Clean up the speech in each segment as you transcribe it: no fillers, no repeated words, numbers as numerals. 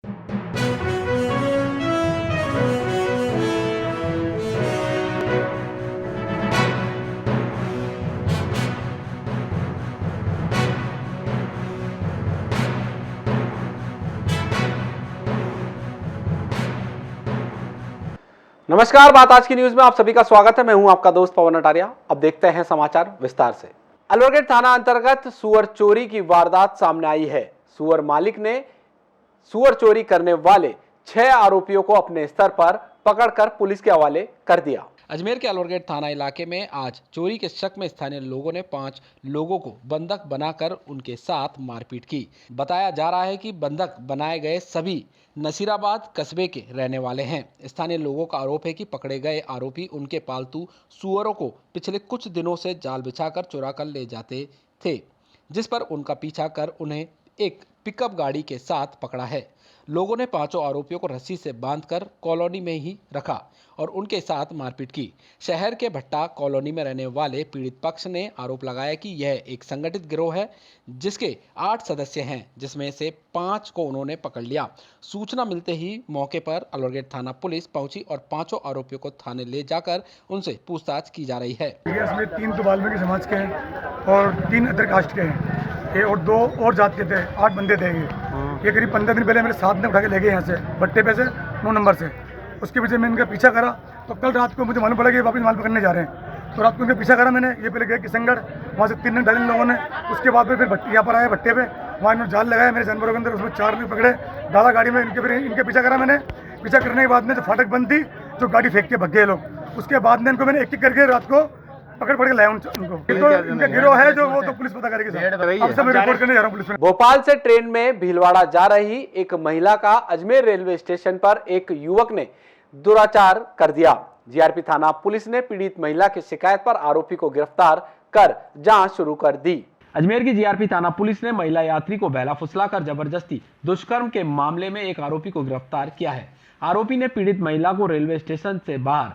नमस्कार, बात आज की न्यूज में आप सभी का स्वागत है। मैं हूं आपका दोस्त पवन अटारिया। अब देखते हैं समाचार विस्तार से। अलवर गेट थाना अंतर्गत सुअर चोरी की वारदात सामने आई है। सुअर मालिक ने सुअर चोरी करने वाले 6 आरोपियों को अपने स्तर पर पकड़कर पुलिस के हवाले कर दिया। अजमेर के अलवर गेट थाना इलाके में आज चोरी के शक में स्थानीय लोगों ने 5 लोगों को बंधक बनाकर उनके साथ मारपीट की। बताया जा रहा है कि बंधक बनाए गए सभी नसीराबाद कस्बे के रहने वाले हैं। स्थानीय लोगों का आरोप है कि पकड़े गए आरोपी उनके पालतू सुअरों को पिछले कुछ दिनों से जाल बिछाकर चुरा कर ले जाते थे, जिस पर उनका पीछा कर उन्हें एक पिकअप गाड़ी के साथ पकड़ा है। लोगों ने 5 आरोपियों को रस्सी से बांधकर कॉलोनी में ही रखा और उनके साथ मारपीट की। शहर के भट्टा कॉलोनी में रहने वाले पीड़ित पक्ष ने आरोप लगाया कि यह एक संगठित गिरोह है जिसके 8 सदस्य हैं, जिसमें से 5 को उन्होंने पकड़ लिया। सूचना मिलते ही मौके पर अलवर गेट थाना पुलिस पहुंची और 5 आरोपियों को थाने ले जाकर उनसे पूछताछ की जा रही है। इसमें 3 तो वाल्मीकि समाज के हैं और 3 अदर कास्ट के हैं ये, और 2 और जात के थे। 8 बंदे थे ये करीब 15 दिन पहले मेरे साथ में उठा के ले गए यहाँ से भट्टे पे से 9 नंबर से। उसके पीछे मैं इनका पीछा करा तो कल रात को मुझे मालूम पड़ा कि वापस माल पकड़ने जा रहे हैं। तो रात को इनका पीछा करा मैंने। ये पहले गए किशनगढ़, वहाँ से 3 ढाई लोगों ने। उसके बाद में फिर यहाँ पर आए भट्टे पे, वहाँ इन्होंने जाल लगाया मेरे जानवरों के अंदर। उसमें 4 लोग पकड़े दादा गाड़ी में। इनके पीछा करा मैंने। पीछा करने के बाद में जो फाटक बंद थी, जो गाड़ी फेंक के भग गए लोग। उसके बाद में इनको मैंने एक एक करके रात को पकड़ के लाया उनको। तो इनका गिरोह है जो, वो तो पुलिस पता करेगी। अब सब रिपोर्ट करने जा रहा हूं पुलिस में। भोपाल से ट्रेन में भीलवाड़ा जा रही एक महिला का अजमेर रेलवे स्टेशन पर एक युवक ने दुराचार कर दिया। जीआरपी थाना पुलिस ने पीड़ित महिला की शिकायत पर आरोपी को गिरफ्तार कर जांच शुरू कर दी। अजमेर की जीआरपी थाना पुलिस ने महिला यात्री को बहला फुसलाकर जबरदस्ती दुष्कर्म के मामले में एक आरोपी को गिरफ्तार किया है। आरोपी ने पीड़ित महिला को रेलवे स्टेशन से बाहर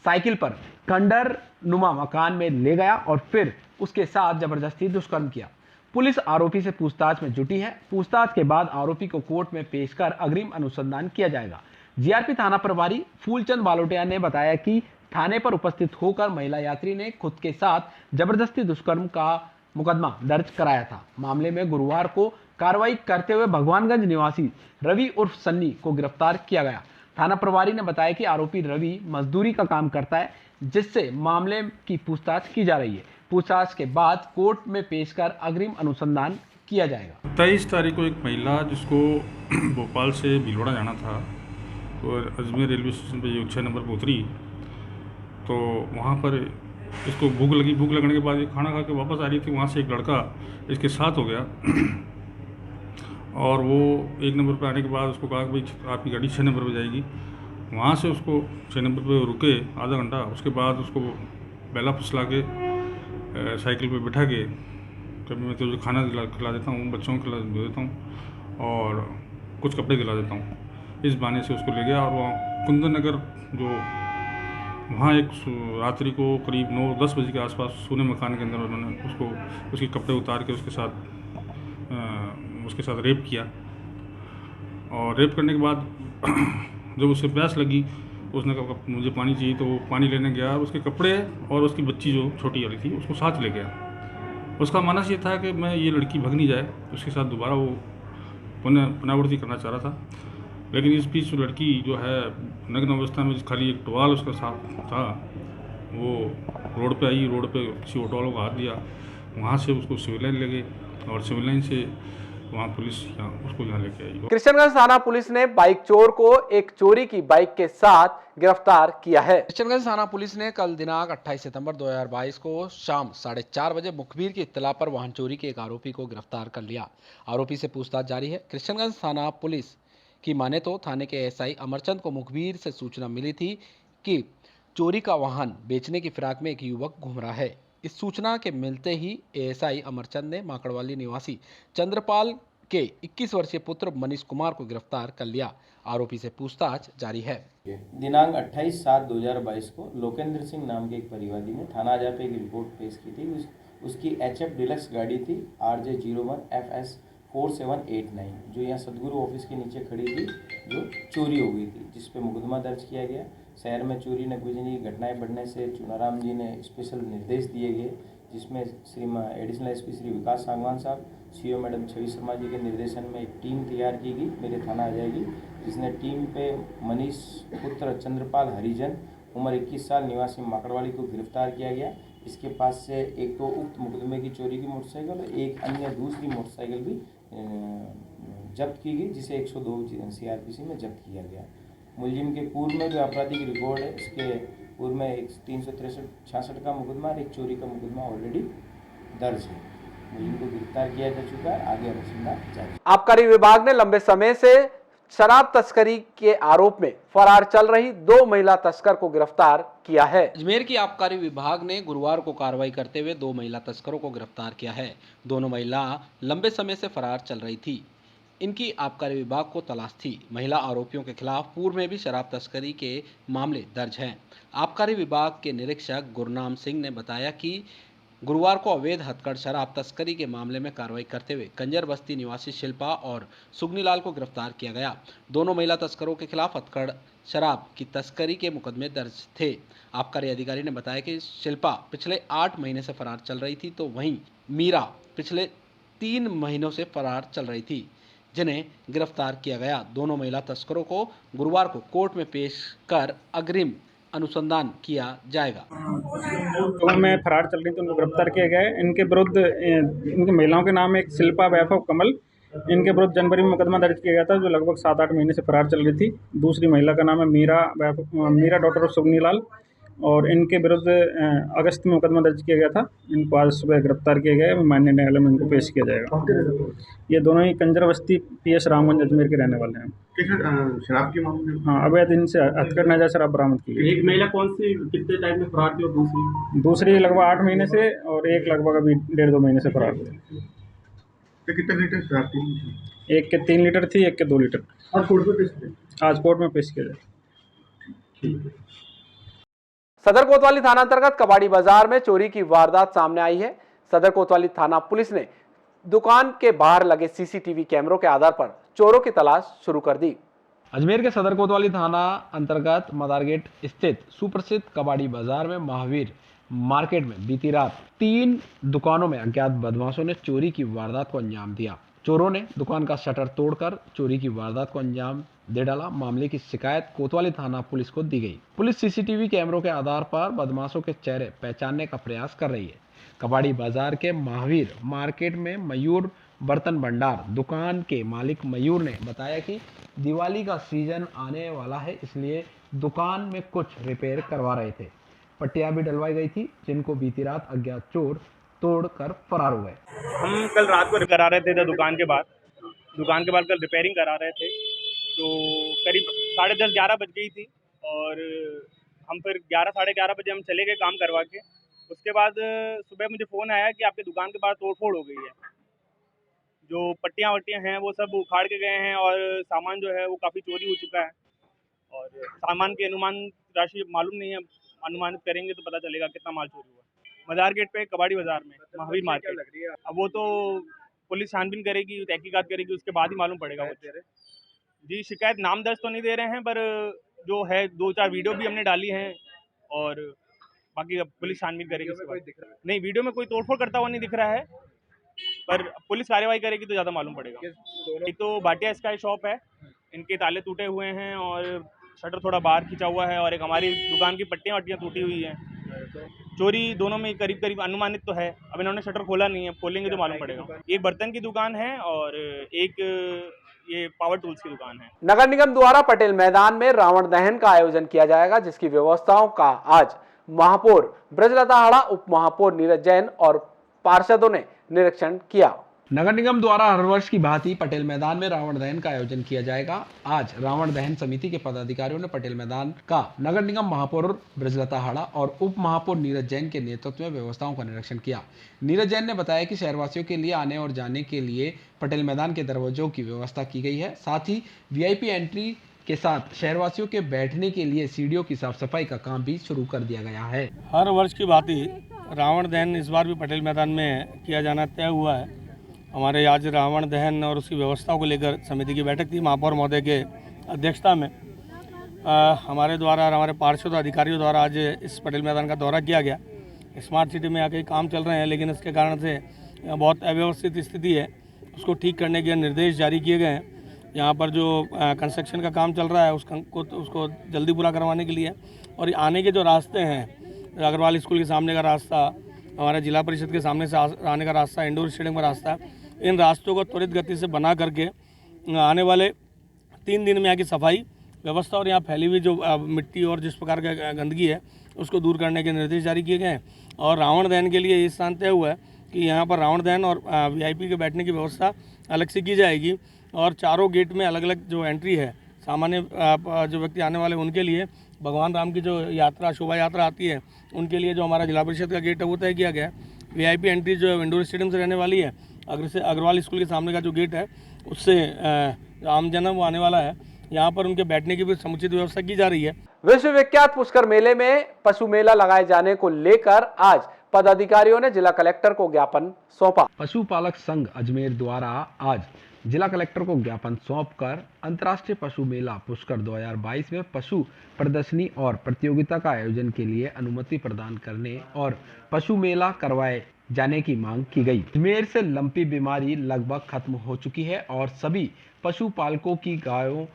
साइकिल पर खंडर नुमा मकान में ले गया और फिर उसके साथ जबरदस्ती दुष्कर्म किया। पुलिस आरोपी से पूछताछ में जुटी है। पूछताछ के बाद आरोपी को कोर्ट में पेश कर अग्रिम अनुसंधान किया जाएगा। जीआरपी थाना प्रभारी फूलचंद बालोटिया ने बताया कि थाने पर उपस्थित होकर महिला यात्री ने खुद के साथ जबरदस्ती दुष्कर्म का मुकदमा दर्ज कराया था। मामले में गुरुवार को कार्रवाई करते हुए भगवानगंज निवासी रवि उर्फ सन्नी को गिरफ्तार किया गया। थाना प्रभारी ने बताया कि आरोपी रवि मजदूरी का काम करता है, जिससे मामले की पूछताछ की जा रही है। पूछताछ के बाद कोर्ट में पेश कर अग्रिम अनुसंधान किया जाएगा। 23 तारीख को एक महिला जिसको भोपाल से भीलवाड़ा जाना था, तो अजमेर रेलवे स्टेशन पे ये 6 नंबर पर उतरी। तो वहाँ पर इसको भूख लगी। भूख लगने के बाद ये खाना खा के वापस आ रही थी। वहाँ से एक लड़का इसके साथ हो गया और वो 1 नंबर पर आने के बाद उसको कहा कि भाई आपकी गाड़ी 6 नंबर पर जाएगी। वहाँ से उसको 6 नंबर पर रुके आधा घंटा। उसके बाद उसको बेला फुसला के साइकिल पे बिठा के, कभी मैं तुझे खाना खिला देता हूँ, बच्चों को खिला देता हूँ और कुछ कपड़े दिला देता हूँ, इस बहाने से उसको ले गया। और वहाँ कुंदन नगर जो वहाँ एक रात्रि को करीब 9-10 बजे के आसपास सोने मकान के अंदर उन्होंने उसको उसके कपड़े उतार के उसके साथ रेप किया। और रेप करने के बाद जब उसे प्यास लगी, उसने कहा मुझे पानी चाहिए, तो वो पानी लेने गया। उसके कपड़े और उसकी बच्ची जो छोटी वाली थी उसको साथ ले गया। उसका मानस ये था कि मैं ये लड़की भग नहीं जाए, उसके साथ दोबारा वो पुनरावृत्ति करना चाह रहा था। लेकिन इस बीच लड़की जो है नग्न अवस्था में खाली एक टवाल उसका साथ था, वो रोड पे आई। रोड पे किसी ऑटो वालों को हाथ दिया। वहाँ से उसको सिविल लाइन ले गए और सिविल लाइन से वहाँ पुलिस उसको यहाँ लेके आई। कृष्णगंज थाना पुलिस ने बाइक चोर को एक चोरी की बाइक के साथ गिरफ्तार किया है। कृष्णगंज थाना पुलिस ने कल दिनांक 28 सितंबर 2022 को शाम 4:30 बजे मुखबिर की इत्तला पर वाहन चोरी के एक आरोपी को गिरफ्तार कर लिया। आरोपी से पूछताछ जारी है। कृष्णगंज थाना पुलिस की माने तो थाने के एसआई अमरचंद को मुखबिर से सूचना मिली थी कि चोरी का वाहन बेचने की फिराक में एक युवक घूम रहा है। इस सूचना के मिलते ही एएसआई अमरचंद ने माकड़वाली निवासी चंद्रपाल के 21 वर्षीय पुत्र मनीष कुमार को गिरफ्तार कर लिया। आरोपी से पूछताछ जारी है। दिनांक 28/7/2022 को लोकेंद्र सिंह नाम के एक परिवादी ने थाना पे एक रिपोर्ट पेश की थी। उसकी HF डिलक्स गाड़ी थी RJ01FS 4789 जो यहाँ सदगुरु ऑफिस के नीचे खड़ी थी, जो चोरी हो गई थी, जिस पे मुकदमा दर्ज किया गया। शहर में चोरी नकबजनी की घटनाएं बढ़ने से चुनाराम जी ने स्पेशल निर्देश दिए गए, जिसमें एडिशनल एसपी श्री विकास सांगवान साहब, सीओ मैडम छवि शर्मा जी के निर्देशन में एक टीम तैयार की गई, मेरे थाना आ जाएगी, जिसने टीम पे मनीष पुत्र चंद्रपाल हरिजन उम्र 21 साल निवासी माकड़वाड़ी को गिरफ्तार किया गया। इसके पास से एक तो उक्त मुकदमे की चोरी की मोटरसाइकिल और एक अन्य दूसरी मोटरसाइकिल भी जब्त की गई, जिसे 102 CRPC में जब्त किया गया। मुलजिम के पूर्व में भी आपराधिक रिकॉर्ड है। इसके पूर्व में एक 363-66 का मुकदमा और एक चोरी का मुकदमा ऑलरेडी दर्ज है। मुलजिम को गिरफ्तार किया जा चुका है, आगे अनुसंधान जारी। आबकारी विभाग ने लंबे समय से शराब तस्करी के आरोप में फरार चल रही 2 महिला तस्कर को गिरफ्तार किया है। अजमेर की आबकारी विभाग ने गुरुवार को कार्रवाई करते हुए 2 महिला तस्करों को गिरफ्तार किया है। दोनों महिला लंबे समय से फरार चल रही थी। इनकी आबकारी विभाग को तलाश थी। महिला आरोपियों के खिलाफ पूर्व में भी शराब तस्करी के मामले दर्ज हैं। आबकारी विभाग के निरीक्षक गुरनाम सिंह ने बताया कि गुरुवार को अवैध हथकढ़ शराब तस्करी के मामले में कार्रवाई करते हुए कंजर बस्ती निवासी शिल्पा और सुगनीलाल को गिरफ्तार किया गया। दोनों महिला तस्करों के खिलाफ हथकढ़ शराब की तस्करी के मुकदमे दर्ज थे। आबकारी अधिकारी ने बताया कि शिल्पा पिछले 8 महीने से फरार चल रही थी, तो वहीं मीरा पिछले 3 महीनों से फरार चल रही थी, जिन्हें गिरफ्तार किया गया। दोनों महिला तस्करों को गुरुवार को कोर्ट में पेश कर अग्रिम अनुसंधान किया जाएगा। तो में फरार चल रही थी, उनको गिरफ्तार किया गया है। इनके विरुद्ध इनकी महिलाओं के नाम एक शिल्पा, वैभव, कमल, इनके विरुद्ध जनवरी में मुकदमा दर्ज किया गया था, जो लगभग 7-8 महीने से फरार चल रही थी। दूसरी महिला का नाम है मीरा डॉक्टर ऑफ सुगनीलाल, और इनके विरुद्ध अगस्त में मुकदमा दर्ज किया गया था। इनको आज सुबह गिरफ्तार किया गया है, माननीय न्यायालय में इनको पेश किया जाएगा। ये दोनों ही कंजर बस्ती PS रामगंज अजमेर के रहने वाले हैं। शराब के मामले में हाँ, अवैध इनसे हथकढ़ नाजायज शराब बरामद की गई। एक महिला कौन सी कितने टाइम में फरार थी और दूसरी लगभग 8 महीने से, और एक लगभग अभी 1.5-2 महीने से फरार थे। तो कितने लीटर शराब थी? एक के 3 लीटर थी, एक के 2 लीटर। आज कोर्ट में पेश किया? आज कोर्ट में पेश किया जाए। सदर कोतवाली थाना अंतर्गत कबाड़ी बाजार में चोरी की वारदात सामने आई है। सदर कोतवाली थाना पुलिस ने दुकान के बाहर लगे CCTV कैमरों के आधार पर चोरों की तलाश शुरू कर दी। अजमेर के सदर कोतवाली थाना अंतर्गत मदारगेट स्थित सुप्रसिद्ध कबाड़ी बाजार में महावीर मार्केट में बीती रात 3 दुकानों में अज्ञात बदमाशों ने चोरी की वारदात को अंजाम दिया। चोरों ने दुकान का शटर तोड़कर चोरी की वारदात को अंजाम दे डाला। मामले की शिकायत कोतवाली थाना पुलिस को दी गई। पुलिस CCTV कैमरों के आधार पर बदमाशों के चेहरे पहचानने का प्रयास कर रही है। कबाड़ी बाजार के महावीर मार्केट में मयूर बर्तन भंडार दुकान के मालिक मयूर ने बताया कि दिवाली का सीजन आने वाला है, इसलिए दुकान में कुछ रिपेयर करवा रहे थे। पट्टियां भी डलवाई गई थी, जिनको बीती रात अज्ञात चोर तोड़कर फरार हुए। हम कल रात को करा रहे थे दुकान के बाद कल रिपेयरिंग करा रहे थे, तो करीब 10:30-11 बज गई थी, और हम फिर 11-11:30 बजे हम चले गए काम करवा के। उसके बाद सुबह मुझे फ़ोन आया कि आपके दुकान के बाहर तोड़फोड़ हो गई है। जो पट्टियाँ वट्टियाँ हैं वो सब उखाड़ के गए हैं, और सामान जो है वो काफ़ी चोरी हो चुका है, और सामान की अनुमान राशि मालूम नहीं है। अनुमानित करेंगे तो पता चलेगा कितना माल चोरी हुआ। मदार गेट पे कबाड़ी बाजार में महावीर मार्केट। अब वो तो पुलिस छानबीन करेगी, तहकीकात करेगी, उसके बाद ही मालूम पड़ेगा। जी, शिकायत नाम दर्ज तो नहीं दे रहे हैं, पर जो है 2-4 वीडियो भी हमने डाली हैं, और बाकी अब पुलिस छानबीन करेगी। नहीं, वीडियो में कोई तोड़फोड़ करता हुआ नहीं दिख रहा है, पर पुलिस कार्रवाई करेगी तो ज़्यादा मालूम पड़ेगा। एक तो भाटिया स्काई शॉप है, इनके ताले टूटे हुए हैं और शटर थोड़ा बाहर खींचा हुआ है, और एक हमारी दुकान की पट्टियाँ वट्टियाँ टूटी हुई हैं। चोरी दोनों में करीब अनुमानित तो है। अब इन्होंने शटर खोला नहीं है, खोलेंगे तो मालूम पड़ेगा। एक बर्तन की दुकान है और एक ये पावर टूल्स की दुकान है। नगर निगम द्वारा पटेल मैदान में रावण दहन का आयोजन किया जाएगा, जिसकी व्यवस्थाओं का आज महापौर ब्रजलता हाड़ा, उप महापौर नीरज जैन और पार्षदों ने निरीक्षण किया। नगर निगम द्वारा हर वर्ष की भांति पटेल मैदान में रावण दहन का आयोजन किया जाएगा। आज रावण दहन समिति के पदाधिकारियों ने पटेल मैदान का नगर निगम महापौर ब्रजलता हाड़ा और उप महापौर नीरज जैन के नेतृत्व में व्यवस्थाओं का निरीक्षण किया। नीरज जैन ने बताया कि शहरवासियों के लिए आने और जाने के लिए पटेल मैदान के दरवाजों की व्यवस्था की गई है। साथ ही VIP एंट्री के साथ शहरवासियों के बैठने के लिए सीढ़ियों की साफ सफाई का काम भी शुरू कर दिया गया है। हर वर्ष की भांति रावण दहन इस बार भी पटेल मैदान में किया जाना तय हुआ है। हमारे आज रावण दहन और उसकी व्यवस्थाओं को लेकर समिति की बैठक थी। महापौर महोदय के अध्यक्षता में हमारे द्वारा और हमारे पार्षद अधिकारियों द्वारा आज इस पटेल मैदान का दौरा किया गया। स्मार्ट सिटी में यहाँ कई काम चल रहे हैं, लेकिन इसके कारण से बहुत अव्यवस्थित स्थिति है, उसको ठीक करने के निर्देश जारी किए गए हैं। यहाँ पर जो कंस्ट्रक्शन का काम चल रहा है उसको जल्दी पूरा करवाने के लिए, और आने के जो रास्ते हैं, अग्रवाल स्कूल के सामने का रास्ता, हमारे जिला परिषद के सामने से आने का रास्ता, इंडोर स्टेडियम का रास्ता, इन रास्तों को त्वरित गति से बना करके आने वाले 3 दिन में यहाँ की सफाई व्यवस्था और यहाँ फैली हुई जो मिट्टी और जिस प्रकार का गंदगी है उसको दूर करने के निर्देश जारी किए गए हैं। और रावण दहन के लिए ये स्थान तय हुआ है कि यहाँ पर रावण दहन और VIP के बैठने की व्यवस्था अलग से की जाएगी, और चारों गेट में अलग अलग जो एंट्री है, सामान्य जो व्यक्ति आने वाले उनके लिए, भगवान राम की जो यात्रा शोभा यात्रा आती है उनके लिए जो हमारा जिला परिषद का गेट है वो तय किया गया है। VIP एंट्री जो इंडोर स्टेडियम से रहने वाली है, अग्रवाल स्कूल के सामने का जो गेट है उससे आम जन वो आने वाला है, यहाँ पर उनके बैठने की भी समुचित व्यवस्था की जा रही है। विश्वविख्यात पुष्कर मेले में पशु मेला लगाए जाने को लेकर आज पदाधिकारियों ने जिला कलेक्टर को ज्ञापन सौंपा। पशुपालक संघ अजमेर द्वारा आज जिला कलेक्टर को ज्ञापन सौंपकर अंतर्राष्ट्रीय पशु मेला पुष्कर 2022 में पशु प्रदर्शनी और प्रतियोगिता का आयोजन के लिए अनुमति प्रदान करने और पशु मेला करवाए जाने की मांग की गई। अजमेर से लंपी बीमारी लगभग खत्म हो चुकी है और सभी पशुपालकों की गायों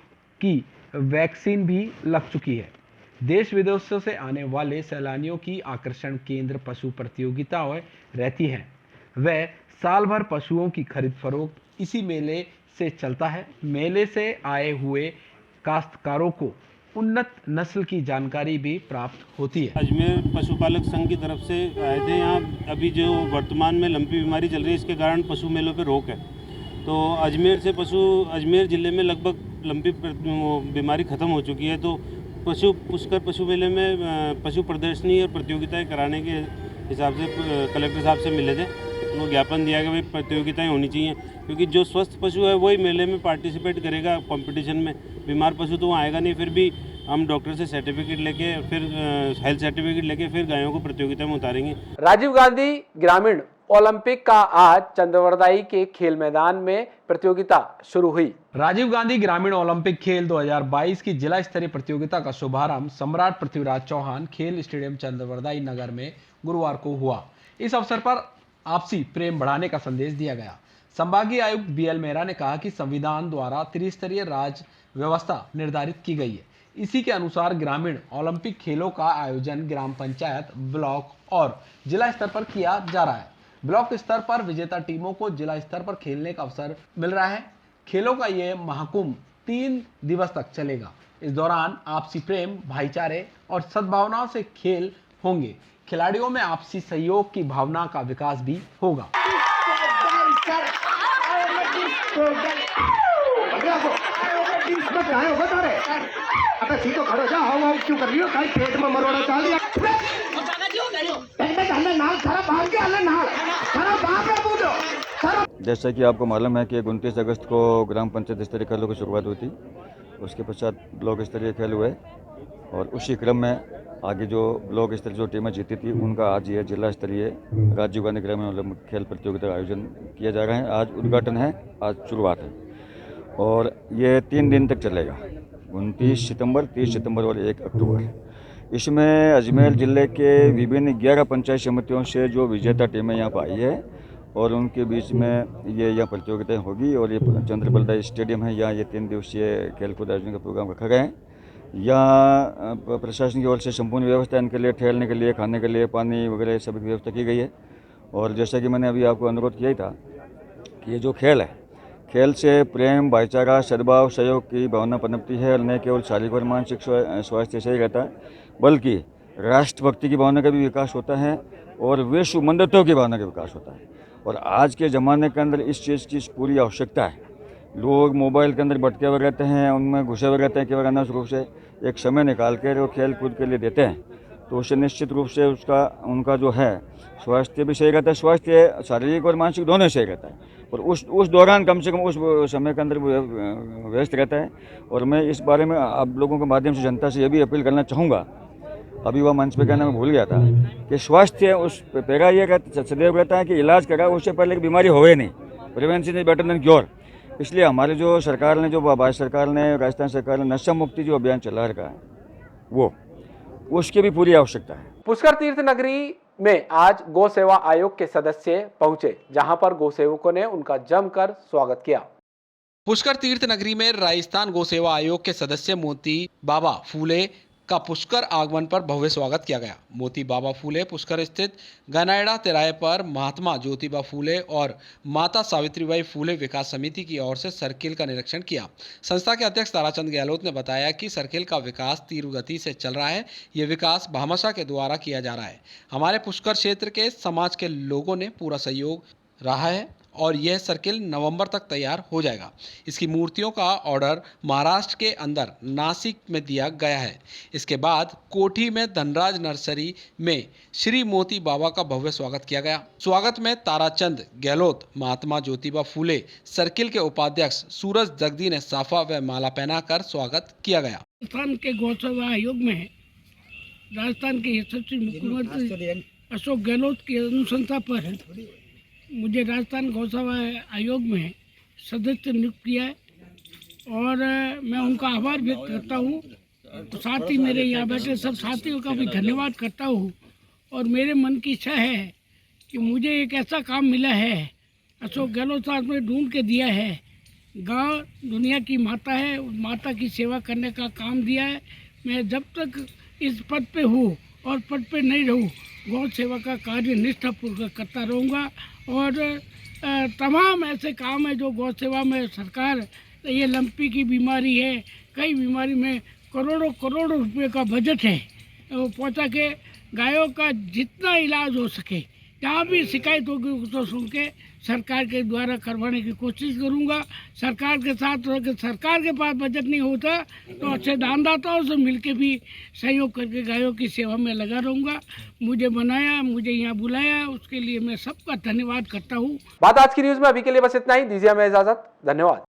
की वैक्सीन भी लग चुकी है। देश विदेशों से आने वाले सैलानियों की आकर्षण केंद्र पशु प्रतियोगिताएं रहती हैं। वह साल भर पशुओं की खरीद फरोख्त इसी मेले से चलता है। मेले से आए हुए काश्तकारों को उन्नत नस्ल की जानकारी भी प्राप्त होती है। अजमेर पशुपालक संघ की तरफ से आए थे। यहाँ अभी जो वर्तमान में लंपी बीमारी चल रही है, इसके कारण पशु मेलों पर रोक है। तो अजमेर ज़िले में लगभग लंपी बीमारी ख़त्म हो चुकी है। तो पुष्कर पशु मेले में पशु प्रदर्शनी और प्रतियोगिताएं कराने के हिसाब से कलेक्टर साहब से मिले थे। वो ज्ञापन दिया कि भाई प्रतियोगिताएं होनी चाहिए, क्योंकि जो स्वस्थ पशु है वही मेले में पार्टिसिपेट करेगा कंपटीशन में। बीमार पशु तो वहाँ आएगा नहीं। फिर भी हम डॉक्टर से सर्टिफिकेट लेके, फिर हेल्थ सर्टिफिकेट लेके फिर गायों को प्रतियोगिता में उतारेंगे। राजीव गांधी ग्रामीण ओलंपिक का आज चंद्रवरदाई के खेल मैदान में प्रतियोगिता शुरू हुई। राजीव गांधी ग्रामीण ओलंपिक खेल 2022 की जिला स्तरीय प्रतियोगिता का शुभारंभ सम्राट पृथ्वीराज चौहान खेल स्टेडियम चंद्रवरदाई नगर में गुरुवार को हुआ। इस अवसर पर आपसी प्रेम बढ़ाने का संदेश दिया गया। संभागीय आयुक्त BL मेहरा ने कहा कि संविधान द्वारा त्रिस्तरीय राज्य व्यवस्था निर्धारित की गई है। इसी के अनुसार ग्रामीण ओलंपिक खेलों का आयोजन ग्राम पंचायत, ब्लॉक और जिला स्तर पर किया जा रहा है। ब्लॉक स्तर पर विजेता टीमों को जिला स्तर पर खेलने का अवसर मिल रहा है। खेलों का यह महाकुंभ 3 दिवस तक चलेगा। इस दौरान आपसी प्रेम, भाईचारे और सद्भावनाओं से खेल होंगे। खिलाड़ियों में आपसी सहयोग की भावना का विकास भी होगा। जैसा कि आपको मालूम है कि 29 अगस्त को ग्राम पंचायत स्तरीय खेलों की शुरुआत हुई थी। उसके पश्चात ब्लॉक स्तरीय खेल हुए और उसी क्रम में आगे जो ब्लॉक स्तरीय जो टीमें जीती थी उनका आज ये जिला स्तरीय राजीव गांधी ग्रामीण ओलंपिक खेल प्रतियोगिता का आयोजन किया जा रहा है। आज उद्घाटन है, आज शुरुआत है और ये 3 दिन तक चलेगा, 29 सितंबर, 30 सितंबर और 1 अक्टूबर। इसमें अजमेर ज़िले के विभिन्न 11 पंचायत समितियों से जो विजेता टीमें यहाँ पर आई है और उनके बीच में ये यहाँ प्रतियोगिताएं होगी। और ये चंद्रवरदाई स्टेडियम है, यहाँ ये 3 दिवसीय खेलकूद आयोजन का प्रोग्राम रखा गया है। यहाँ प्रशासन की ओर से संपूर्ण व्यवस्था इनके लिए, ठहरने के लिए, खाने के लिए, पानी वगैरह सभी की व्यवस्था की गई है। और जैसा कि मैंने अभी आपको अनुरोध किया ही था कि ये जो खेल है, खेल से प्रेम, भाईचारा, सद्भाव, सहयोग की भावना पनपती है और न केवल शारीरिक और मानसिक स्वास्थ्य सही रहता है, बल्कि राष्ट्रभक्ति की भावना का भी विकास होता है और विश्व मंदित्व की भावना का विकास होता है। और आज के ज़माने के अंदर इस चीज़ की पूरी आवश्यकता है। लोग मोबाइल के अंदर भटके हुए रहते हैं, उनमें घुसे हुए रहते हैं, केवल अनावश्यक रूप से एक समय निकाल कर वो खेल कूद के लिए देते हैं, तो उससे निश्चित रूप से उनका जो है स्वास्थ्य भी सही रहता है। स्वास्थ्य शारीरिक और मानसिक दोनों सही रहता है और उस दौरान कम से कम उस समय के अंदर व्यस्त रहता है। और मैं इस बारे में आप लोगों के माध्यम से जनता से ये भी अपील करना चाहूँगा, अभी वह मंच पे कहना मैं भूल गया था कि स्वास्थ्य उस पैरा ये सदैव रहता है कि इलाज करा उससे पहले बीमारी होवे नहीं। Prevention is better than cure. इसलिए हमारे जो सरकार ने, जो भारत सरकार ने, राजस्थान सरकार ने नशा मुक्ति जो अभियान चला रखा है वो उसकी भी पूरी आवश्यकता है। पुष्कर तीर्थ नगरी में आज गौ सेवा आयोग के सदस्य पहुंचे, जहां पर गौ सेवकों ने उनका जमकर स्वागत किया। पुष्कर तीर्थ नगरी में राजस्थान गौ सेवा आयोग के सदस्य मोती बाबा फूले का पुष्कर आगमन पर भव्य स्वागत किया गया। मोती बाबा फूले पुष्कर स्थित गनायड़ा तिराहे पर महात्मा ज्योतिबा फूले और माता सावित्रीबाई फूले विकास समिति की ओर से सर्किल का निरीक्षण किया। संस्था के अध्यक्ष ताराचंद गहलोत ने बताया कि सर्किल का विकास तीव्र गति से चल रहा है। ये विकास भामाशाह के द्वारा किया जा रहा है। हमारे पुष्कर क्षेत्र के समाज के लोगों ने पूरा सहयोग रहा है और यह सर्किल नवंबर तक तैयार हो जाएगा। इसकी मूर्तियों का ऑर्डर महाराष्ट्र के अंदर नासिक में दिया गया है। इसके बाद कोठी में धनराज नर्सरी में श्री मोती बाबा का भव्य स्वागत किया गया। स्वागत में ताराचंद गहलोत, महात्मा ज्योतिबा फूले सर्किल के उपाध्यक्ष सूरज जगदी ने साफा व माला पहनाकर स्वागत किया गया। राजस्थान के गौ सेवा आयोग में राजस्थान के यशस्वी मुख्यमंत्री अशोक गहलोत की अनुशंसा पर मुझे राजस्थान गौ सेवा आयोग में सदस्य नियुक्त किया है और मैं उनका आभार व्यक्त करता हूँ। तो साथ ही मेरे यहाँ बैठे सब साथियों का भी धन्यवाद करता हूँ। और मेरे मन की इच्छा है कि मुझे एक ऐसा काम मिला है, अशोक गहलोत साहब ने ढूंढ के दिया है। गांव दुनिया की माता है, माता की सेवा करने का काम दिया है। मैं जब तक इस पद पे हूँ और पद पे नहीं रहूँ, गौ सेवा का कार्य निष्ठापूर्वक करता रहूँगा। और तमाम ऐसे काम है जो गौ सेवा में सरकार, ये लंपी की बीमारी है, कई बीमारी में करोड़ों करोड़ों रुपए का बजट है, वो पहुँचा के गायों का जितना इलाज हो सके, जहाँ भी शिकायत होगी उसको सुन के सरकार के द्वारा करवाने की कोशिश करूँगा। सरकार के साथ रह के, सरकार के पास बजट नहीं होता तो अच्छे दानदाताओं से मिलके भी सहयोग करके गायों की सेवा में लगा रहूँगा। मुझे बनाया, मुझे यहाँ बुलाया, उसके लिए मैं सबका धन्यवाद करता हूँ। बात आज की न्यूज में अभी के लिए बस इतना ही। दीजिए हमें इजाजत। धन्यवाद।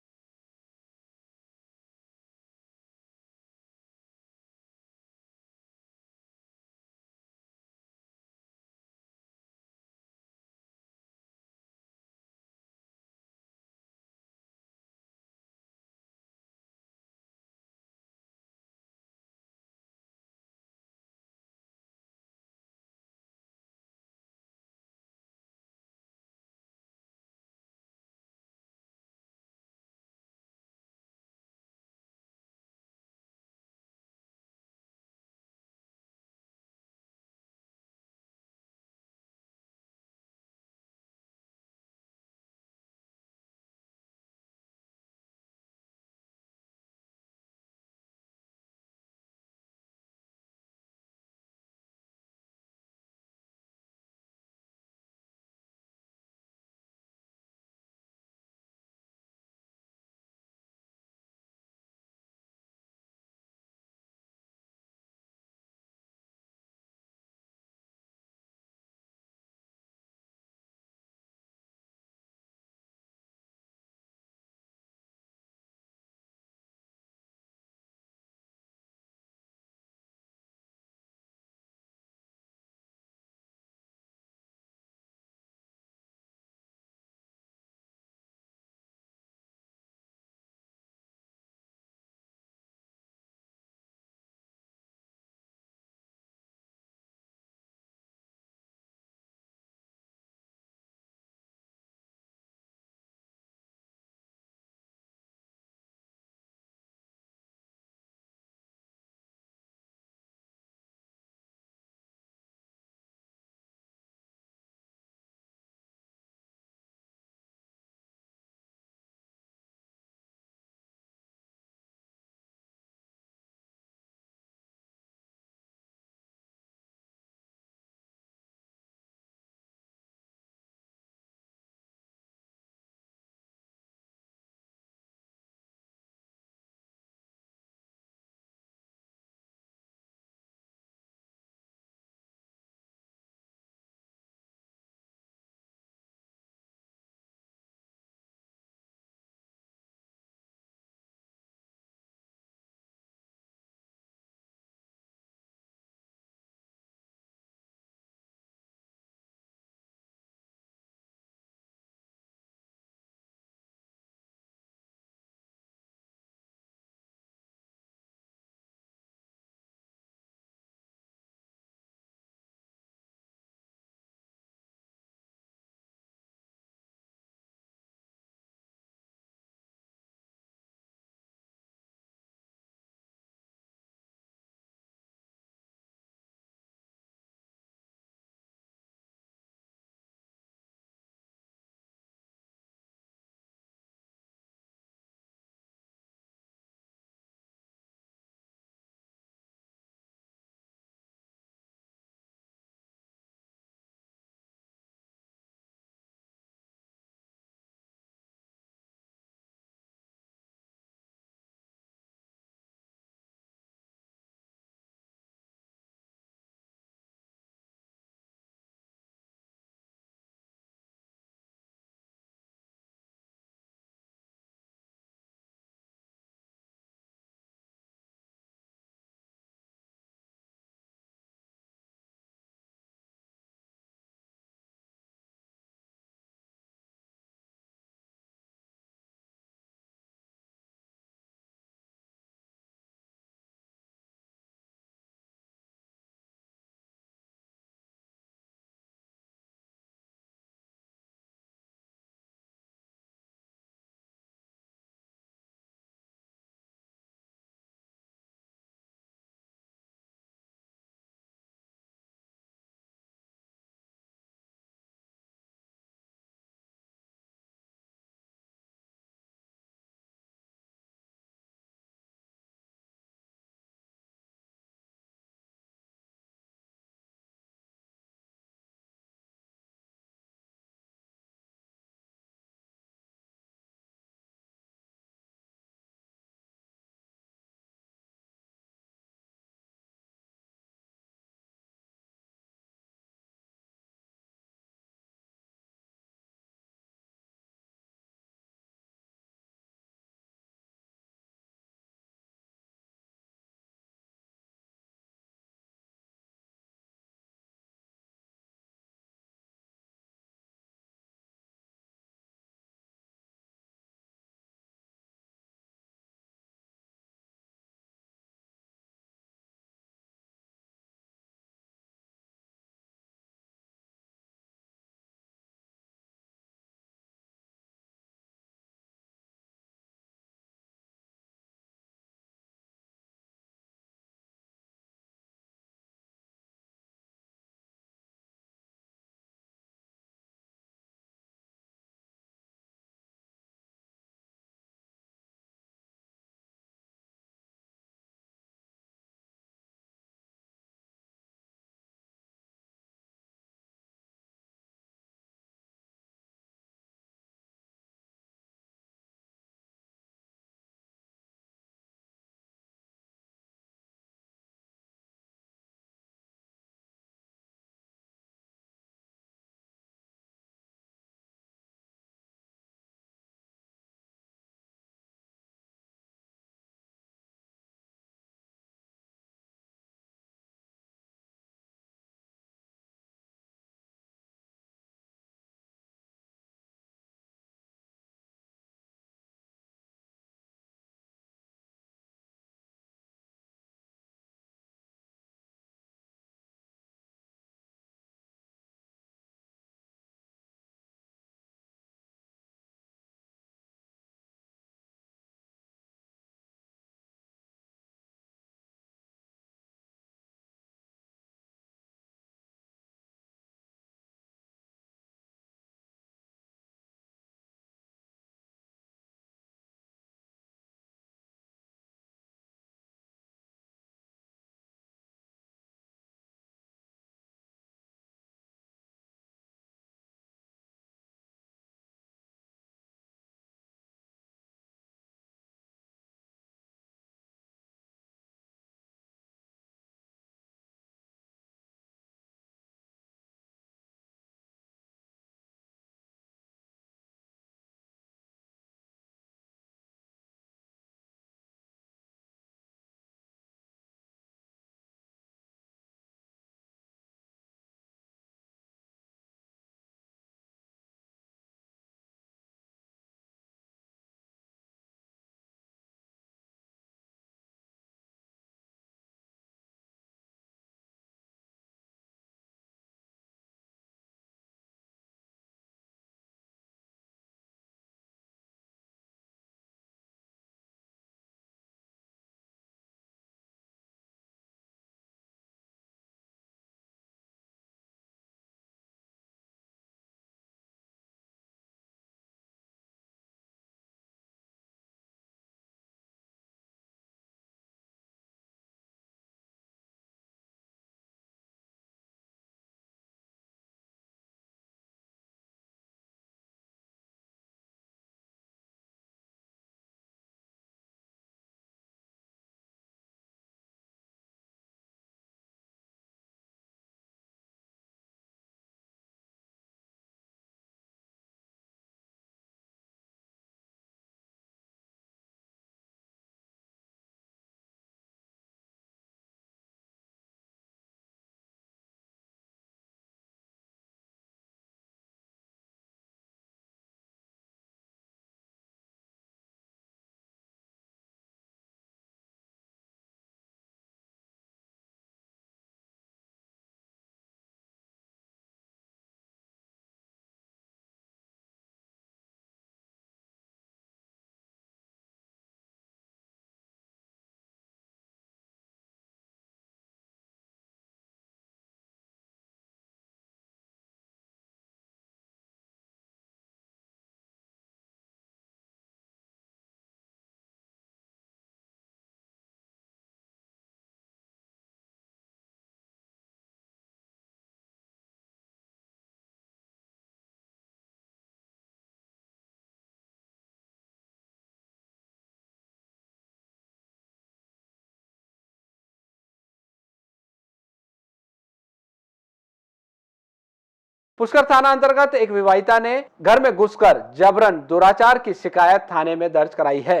पुष्कर थाना अंतर्गत एक विवाहिता ने घर में घुसकर जबरन दुराचार की शिकायत थाने में दर्ज कराई है।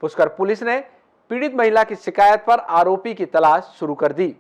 पुष्कर पुलिस ने पीड़ित महिला की शिकायत पर आरोपी की तलाश शुरू कर दी।